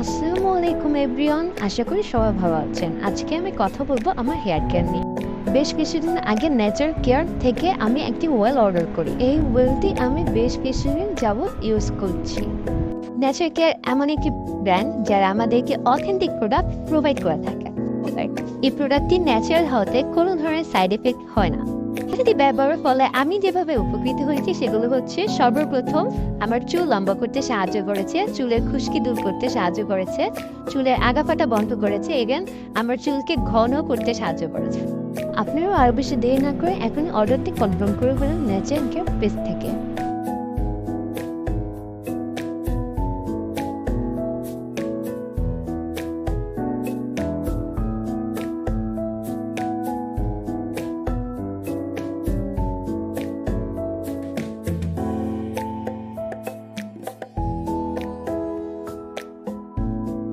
আসসালামু আলাইকুম এভরিওয়ান, আশা করি সবাই ভালো আছেন। আজকে আমি কথা বলবো আমার হেয়ার কেয়ার নিয়ে। বেশ কিছুদিন আগে নেচার কেয়ার থেকে আমি একটি ওয়েল অর্ডার করি। এই ওয়েলটি আমি বেশ কিছুদিন যাবৎ ইউজ করছি। নেচার কেয়ার এমন একটি ব্র্যান্ড যারা আমাদেরকে অথেন্টিক প্রোডাক্ট প্রোভাইড করে থাকে। এই প্রোডাক্টটি ন্যাচারাল হতে কোনো ধরনের সাইড এফেক্ট হয় না। এটি ব্যবহারের ফলে আমি যেভাবে উপকৃত হয়েছি সেগুলো হচ্ছে, সর্বপ্রথম আমার চুল লম্বা করতে সাহায্য করেছে, চুলের খুশকি দূর করতে সাহায্য করেছে, চুলের আগাফাটা বন্ধ করেছে, এগেন আমার চুলকে ঘন করতে সাহায্য করেছে। আপনারাও আরো বেশি দেরি না করে এখনই অর্ডারটি কনফার্ম করে ফেলুন নেচার কেয়ার পেজ থেকে।